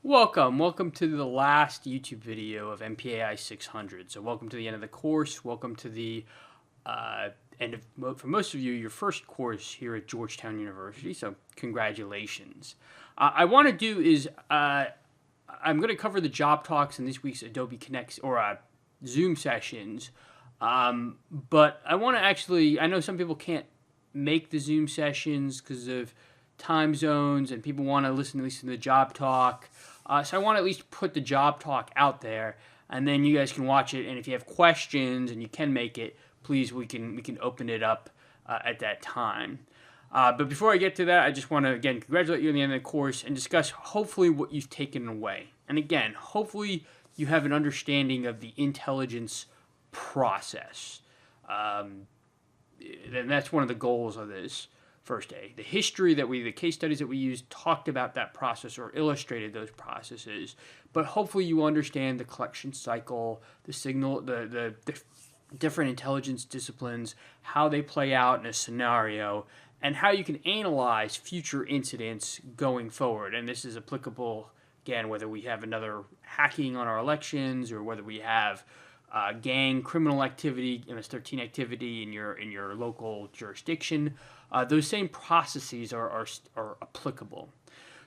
Welcome to the last YouTube video of Mpai 600. So welcome to the end of the course. Welcome to the end of, for most of you, your first course here at Georgetown University. So congratulations. I want to do is I'm going to cover the job talks in this week's Adobe Connect or Zoom sessions. But I want to I know some people can't make the Zoom sessions because of time zones and people want to listen at least to the job talk. So I want to at least put the job talk out there, and then you guys can watch it. And if you have questions and you can make it, please we can open it up at that time. But before I get to that, I just want to again congratulate you on the end of the course and discuss hopefully what you've taken away. And again, hopefully you have an understanding of the intelligence process. And that's one of the goals of this first day. The case studies that we used talked about that process or illustrated those processes, but hopefully you understand the collection cycle, the signal, the different intelligence disciplines, how they play out in a scenario, and how you can analyze future incidents going forward. And this is applicable, again, whether we have another hacking on our elections or whether we have gang criminal activity, MS-13 activity in your local jurisdiction. Those same processes are applicable.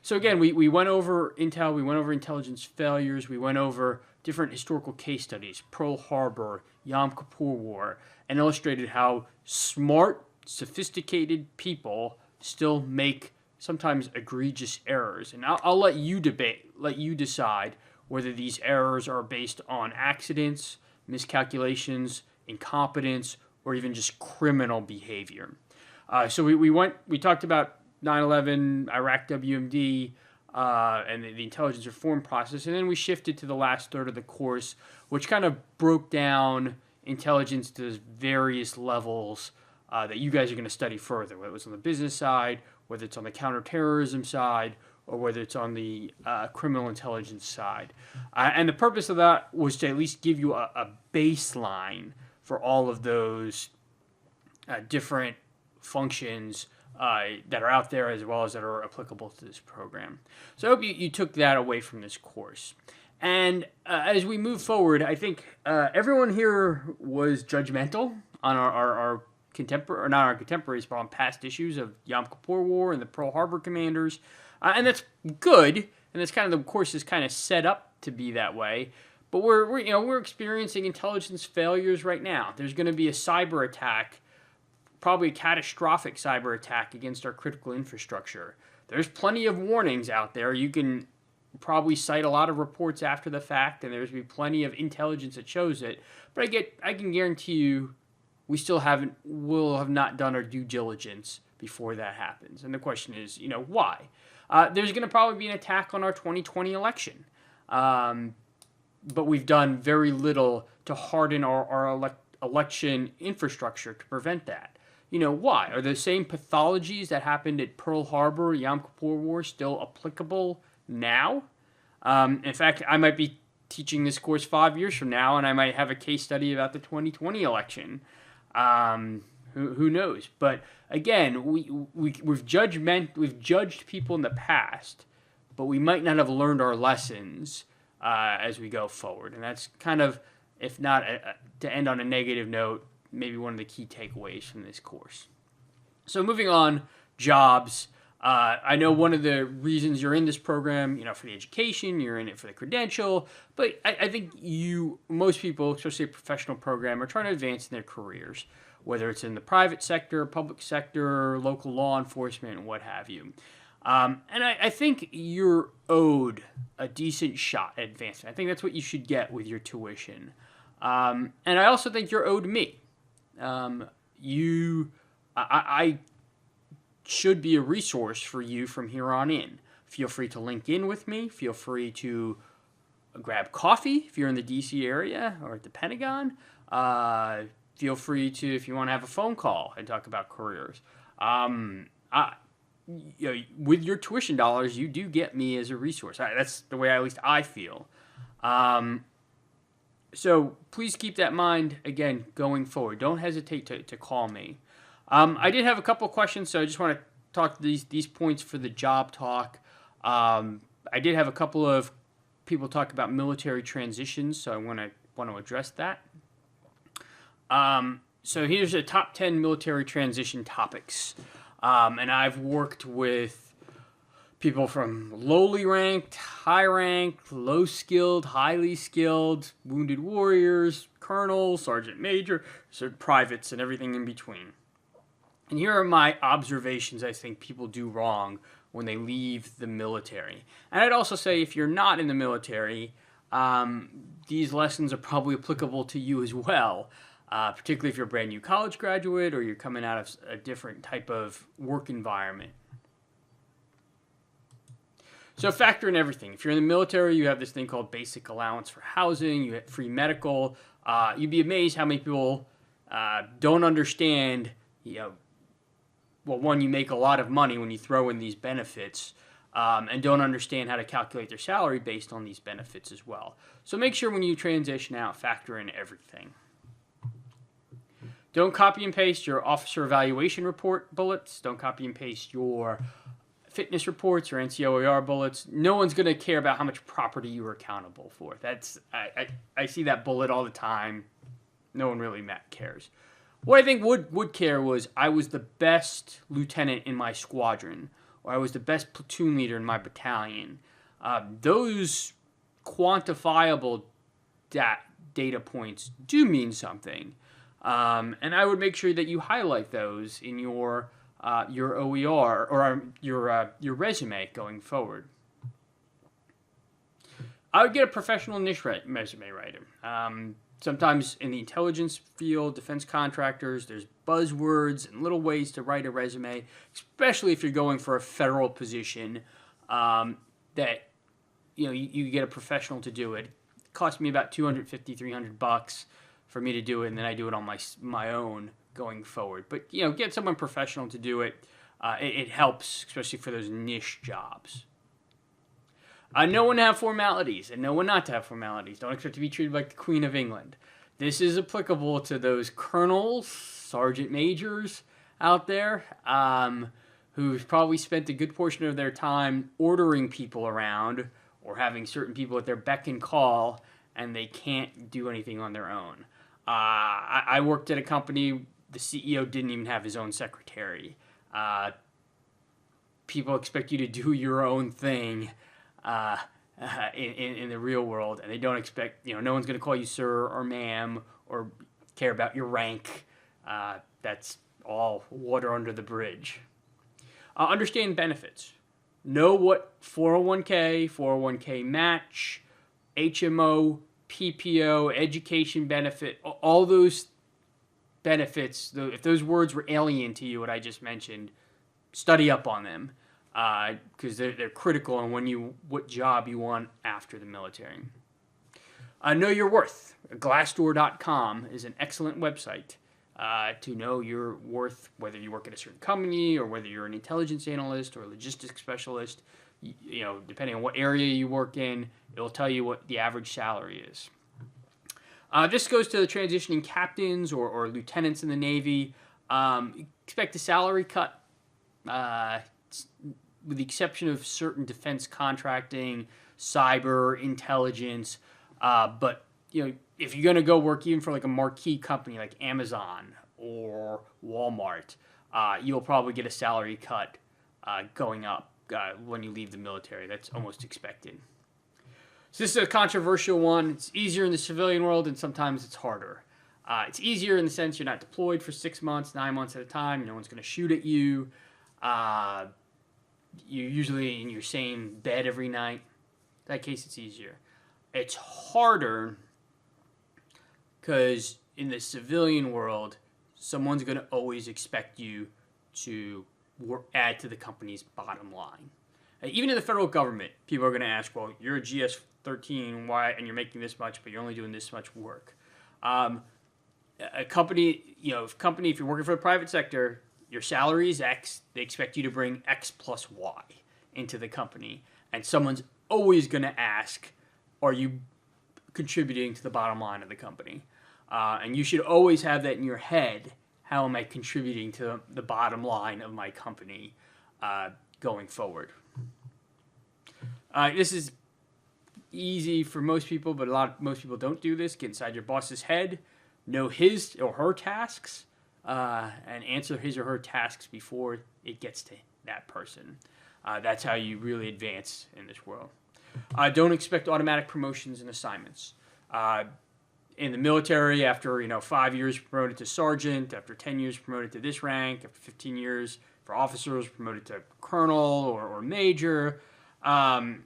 So again, we went over intel, we went over intelligence failures, we went over different historical case studies, Pearl Harbor, Yom Kippur War, and illustrated how smart, sophisticated people still make sometimes egregious errors. And I'll let you decide whether these errors are based on accidents, miscalculations, incompetence, or even just criminal behavior. So we talked about 9/11, Iraq WMD, and the intelligence reform process, and then we shifted to the last third of the course, which kind of broke down intelligence to various levels that you guys are going to study further, whether it's on the business side, whether it's on the counterterrorism side, or whether it's on the criminal intelligence side. And the purpose of that was to at least give you a baseline for all of those different functions that are out there as well as that are applicable to this program. So I hope you took that away from this course. And as we move forward, I think everyone here was judgmental on our contemporary, or not our contemporaries, but on past issues of Yom Kippur War and the Pearl Harbor commanders. And that's good, and that's kind of the course is kind of set up to be that way. But we're experiencing intelligence failures right now. There's going to be a cyber attack, probably a catastrophic cyber attack against our critical infrastructure. There's plenty of warnings out there. You can probably cite a lot of reports after the fact, and there's going to be plenty of intelligence that shows it. But I can guarantee you, will have not done our due diligence before that happens. And the question is, why? There's going to probably be an attack on our 2020 election. But we've done very little to harden our election infrastructure to prevent that. Why? Are the same pathologies that happened at Pearl Harbor, Yom Kippur War still applicable now? In fact, I might be teaching this course 5 years from now, and I might have a case study about the 2020 election. Who knows? But again, we've judged people in the past, but we might not have learned our lessons as we go forward. And that's kind of, if not to end on a negative note, maybe one of the key takeaways from this course. So moving on, jobs. I know one of the reasons you're in this program, for the education, you're in it for the credential, but I think most people, especially a professional program, are trying to advance in their careers, whether it's in the private sector, public sector, local law enforcement, and what have you. And I think you're owed a decent shot at advancement. I think that's what you should get with your tuition. And I also think you're owed me. I should be a resource for you from here on in. Feel free to link in with me. Feel free to grab coffee if you're in the DC area or at the Pentagon. Feel free to, if you want to have a phone call and talk about careers. With your tuition dollars, you do get me as a resource. That's the way at least I feel. So please keep that in mind, again, going forward. Don't hesitate to call me. I did have a couple of questions, so I just want to talk to these points for the job talk. I did have a couple of people talk about military transitions, so I want to address that. So here's a top 10 military transition topics. And I've worked with people from lowly ranked, high ranked, low skilled, highly skilled, wounded warriors, colonels, sergeant major, privates, and everything in between. And here are my observations I think people do wrong when they leave the military. And I'd also say if you're not in the military, these lessons are probably applicable to you as well. Particularly if you're a brand new college graduate or you're coming out of a different type of work environment. So factor in everything. If you're in the military, you have this thing called basic allowance for housing, you get free medical. You'd be amazed how many people don't understand, well, one, you make a lot of money when you throw in these benefits, and don't understand how to calculate their salary based on these benefits as well. So make sure when you transition out, factor in everything. Don't copy and paste your officer evaluation report bullets. Don't copy and paste your fitness reports or NCOER bullets. No one's going to care about how much property you are accountable for. I see that bullet all the time. No one really cares. What I think would care was I was the best lieutenant in my squadron, or I was the best platoon leader in my battalion. Those quantifiable data points do mean something. And I would make sure that you highlight those in your OER or your resume going forward. I would get a professional niche resume writer. Sometimes in the intelligence field, defense contractors, there's buzzwords and little ways to write a resume, especially if you're going for a federal position. That you get a professional to do it. It cost me about $250, $300 for me to do it, and then I do it on my own going forward. But get someone professional to do it. It helps, especially for those niche jobs. Know when to have formalities and know when not to have formalities. Don't expect to be treated like the Queen of England. This is applicable to those colonels, sergeant majors out there who've probably spent a good portion of their time ordering people around or having certain people at their beck and call, and they can't do anything on their own. I worked at a company, the CEO didn't even have his own secretary. People expect you to do your own thing in the real world, and they don't expect, no one's going to call you sir or ma'am or care about your rank. That's all water under the bridge. Understand benefits. Know what 401k match, HMO, PPO, education benefit, all those benefits, if those words were alien to you, what I just mentioned, study up on them because they're critical on what job you want after the military. Know your worth. Glassdoor.com is an excellent website to know your worth, whether you work at a certain company or whether you're an intelligence analyst or a logistics specialist. Depending on what area you work in, it'll tell you what the average salary is. This goes to the transitioning captains or lieutenants in the Navy. Expect a salary cut, with the exception of certain defense contracting, cyber, intelligence. But if you're going to go work even for like a marquee company like Amazon or Walmart, you'll probably get a salary cut going up when you leave the military. That's almost expected. So this is a controversial one. It's easier in the civilian world, and sometimes it's harder. It's easier in the sense you're not deployed for 6 months, 9 months at a time. No one's going to shoot at you. You're usually in your same bed every night. In that case, it's easier. It's harder because in the civilian world, someone's going to always expect you to add to the company's bottom line. Even in the federal government, people are going to ask, well, you're a GS-13, why, and you're making this much, but you're only doing this much work. A company, if you're working for the private sector, your salary is X, they expect you to bring X plus Y into the company, and someone's always going to ask, are you contributing to the bottom line of the company? And you should always have that in your head. How am I contributing to the bottom line of my company going forward? This is easy for most people, but most people don't do this. Get inside your boss's head, know his or her tasks, and answer his or her tasks before it gets to that person. That's how you really advance in this world. Don't expect automatic promotions and assignments. In the military, after 5 years promoted to sergeant, after 10 years promoted to this rank, after 15 years for officers promoted to colonel or major, and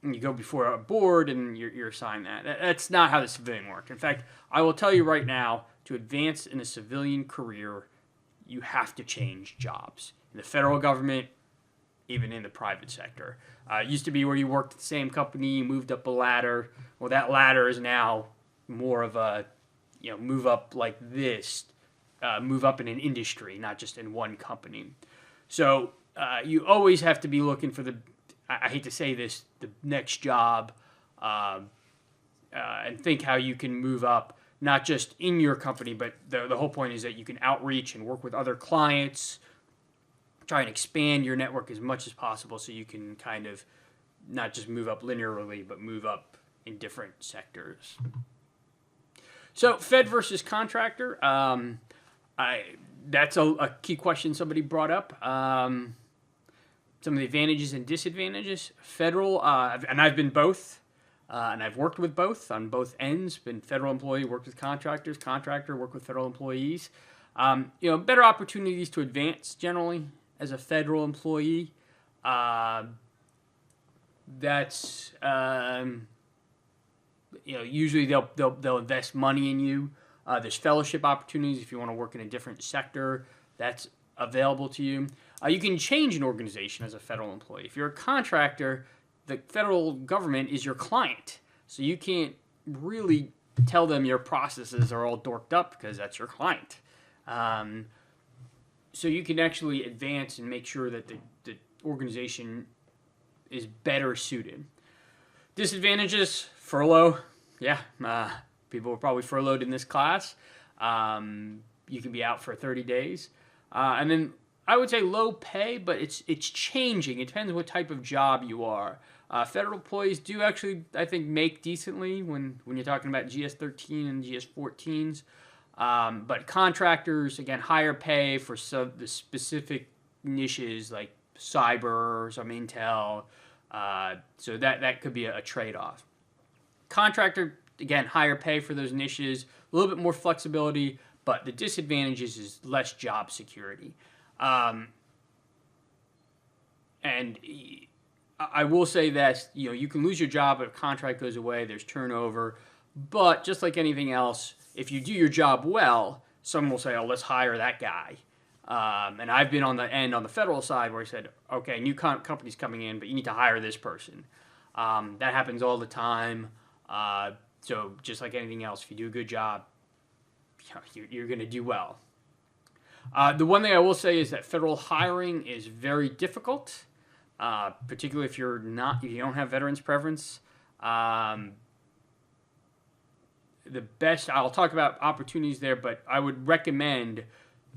you go before a board and you're assigned that. That's not how the civilian works. In fact, I will tell you right now, to advance in a civilian career, you have to change jobs. In the federal government, even in the private sector. It used to be where you worked at the same company, you moved up a ladder. Well, that ladder is now more of a, move up like this, move up in an industry, not just in one company. So you always have to be looking for I hate to say this, the next job, and think how you can move up, not just in your company, but the whole point is that you can outreach and work with other clients, try and expand your network as much as possible so you can kind of not just move up linearly, but move up in different sectors. So Fed versus contractor, that's a key question somebody brought up. Some of the advantages and disadvantages. Federal, and I've been both, and I've worked with both on both ends. Been federal employee, worked with contractors, contractor, worked with federal employees. Better opportunities to advance generally as a federal employee. That's usually they'll invest money in you. There's fellowship opportunities if you want to work in a different sector. That's available to you. You can change an organization as a federal employee. If you're a contractor, the federal government is your client. So you can't really tell them your processes are all dorked up because that's your client. So you can actually advance and make sure that the organization is better suited. Disadvantages, furlough. Yeah, people were probably furloughed in this class. You can be out for 30 days. And then I would say low pay, but it's changing. It depends what type of job you are. Federal employees do actually, I think, make decently when you're talking about GS-13 and GS-14s. But contractors, again, higher pay for the specific niches like cyber, some intel. So that could be a trade-off. Contractor, again, higher pay for those niches, a little bit more flexibility, but the disadvantages is less job security. And I will say that you can lose your job if a contract goes away. There's turnover, but just like anything else, if you do your job well, someone will say, "Oh, let's hire that guy." And I've been on the federal side where I said, "Okay, new company's coming in, but you need to hire this person." That happens all the time. So just like anything else, if you do a good job, you're going to do well. The one thing I will say is that federal hiring is very difficult, particularly if you don't have veterans preference. The best, I'll talk about opportunities there, but I would recommend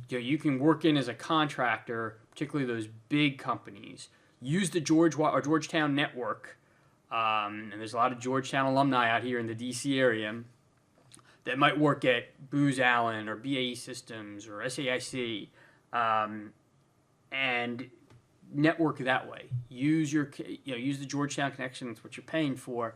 you can work in as a contractor, particularly those big companies. Use the Georgetown network, and there's a lot of Georgetown alumni out here in the D.C. area that might work at Booz Allen or BAE Systems or SAIC, and network that way. Use use the Georgetown connection. That's what you're paying for.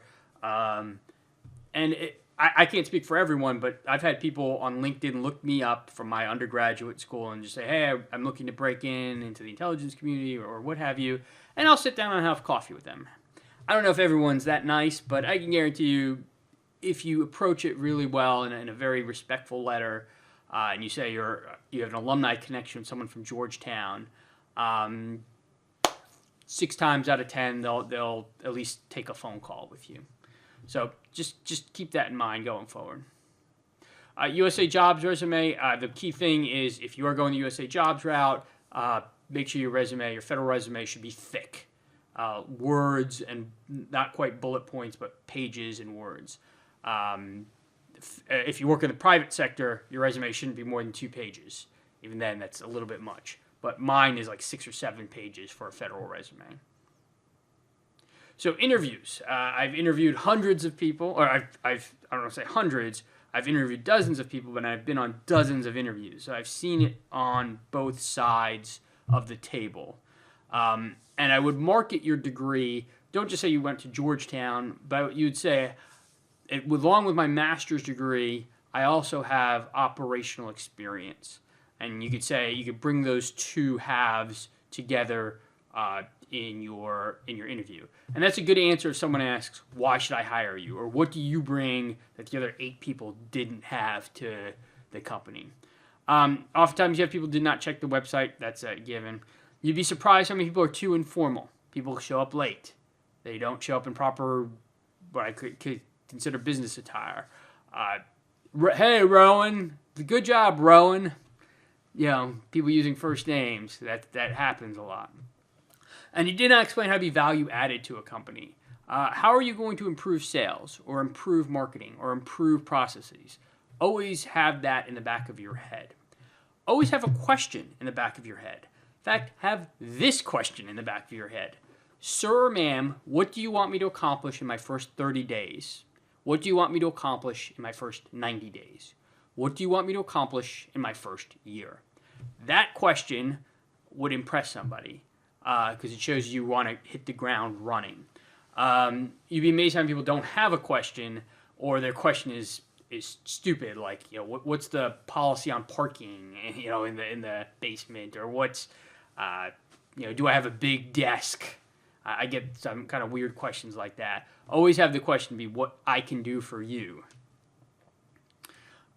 I can't speak for everyone, but I've had people on LinkedIn look me up from my undergraduate school and just say, "Hey, I'm looking to break into the intelligence community or what have you," and I'll sit down and have coffee with them. I don't know if everyone's that nice, but I can guarantee you, if you approach it really well in a very respectful letter, and you say you have an alumni connection with someone from Georgetown, 6 times out of 10 they'll at least take a phone call with you. So just keep that in mind going forward. USA Jobs resume. The key thing is if you are going the USA Jobs route, make sure your federal resume should be thick. Words and not quite bullet points, but pages and words. If you work in the private sector, your resume shouldn't be more than 2 pages. Even then, that's a little bit much. But mine is like 6 or 7 pages for a federal resume. So interviews. I've interviewed hundreds of people, or I don't want to say hundreds. I've interviewed dozens of people, but I've been on dozens of interviews. So I've seen it on both sides of the table. And I would market your degree. Don't just say you went to Georgetown, but you'd say, along with my master's degree, I also have operational experience. And you could bring those two halves together in your interview. And that's a good answer if someone asks, why should I hire you? Or what do you bring that the other 8 people didn't have to the company? Oftentimes you have people who did not check the website. That's a given. You'd be surprised how many people are too informal. People show up late. They don't show up in proper, what I could consider business attire. Hey, Rowan. Good job, Rowan. People using first names. That happens a lot. And you did not explain how to be value added to a company. How are you going to improve sales or improve marketing or improve processes? Always have that in the back of your head. Always have a question in the back of your head. In fact, have this question in the back of your head. Sir or ma'am, what do you want me to accomplish in my first 30 days? What do you want me to accomplish in my first 90 days? What do you want me to accomplish in my first year? That question would impress somebody because it shows you want to hit the ground running. You'd be amazed how many people don't have a question, or their question is stupid, like, what's the policy on parking, in the basement, or what's, do I have a big desk? I get some kind of weird questions like that. Always have the question be what I can do for you.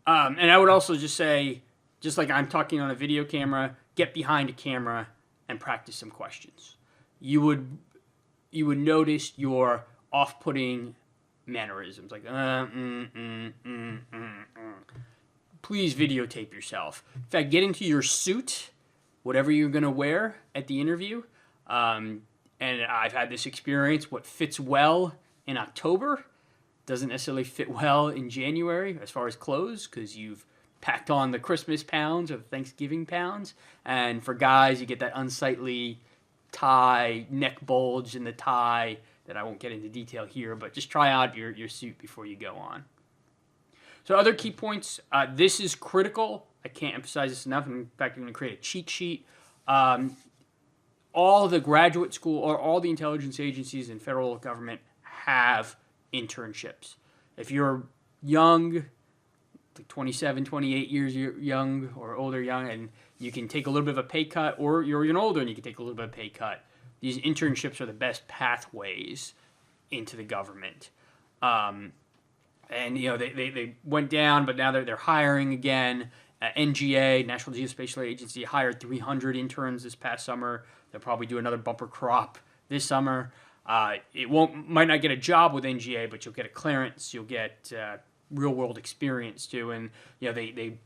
And I would also just say, just like I'm talking on a video camera, get behind a camera and practice some questions. You would notice your off-putting mannerisms, like Please videotape yourself. In fact, get into your suit, whatever you're going to wear at the interview. And I've had this experience. What fits well in October doesn't necessarily fit well in January as far as clothes, because you've packed on the Christmas pounds or the Thanksgiving pounds. And for guys, you get that unsightly tie, neck bulge in the tie that I won't get into detail here, but just try out your suit before you go on. So other key points, this is critical. I can't emphasize this enough. In fact, I'm going to create a cheat sheet. All the graduate school or all the intelligence agencies and federal government have internships. If you're young, like 27, 28 years young or older young, and you can take a little bit of a pay cut, or you're even older and you can take a little bit of a pay cut, these internships are the best pathways into the government. And they went down, but now they're hiring again. NGA, National Geospatial Agency, hired 300 interns this past summer. They'll probably do another bumper crop this summer. Might not get a job with NGA, but you'll get a clearance. You'll get real world experience too. And they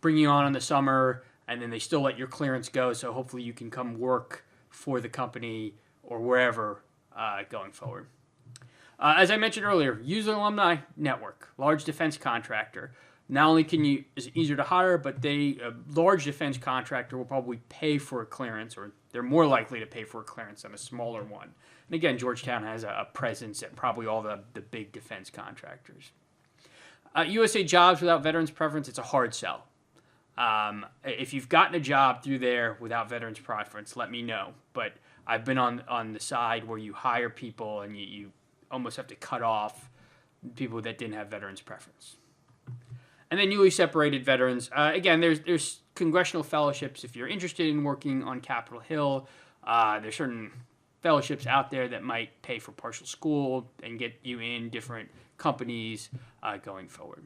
bring you on in the summer, and then they still let your clearance go. So hopefully you can come work for the company or wherever going forward. As I mentioned earlier, use an alumni network, large defense contractor. Not only is it easier to hire, but a large defense contractor will probably pay for a clearance, or they're more likely to pay for a clearance than a smaller one. And again, Georgetown has a presence at probably all the big defense contractors. USA Jobs without veterans preference, it's a hard sell. If you've gotten a job through there without veterans preference, let me know. But I've been on the side where you hire people and you almost have to cut off people that didn't have veterans preference. And then newly separated veterans. Again, there's congressional fellowships if you're interested in working on Capitol Hill. There's certain fellowships out there that might pay for partial school and get you in different companies going forward.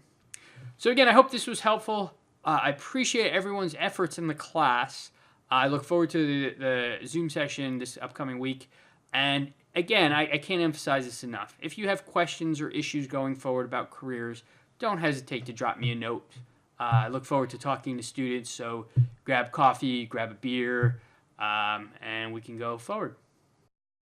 So again, I hope this was helpful. I appreciate everyone's efforts in the class. I look forward to the Zoom session this upcoming week. And again, I can't emphasize this enough. If you have questions or issues going forward about careers, don't hesitate to drop me a note. I look forward to talking to students, so grab coffee, grab a beer, and we can go forward.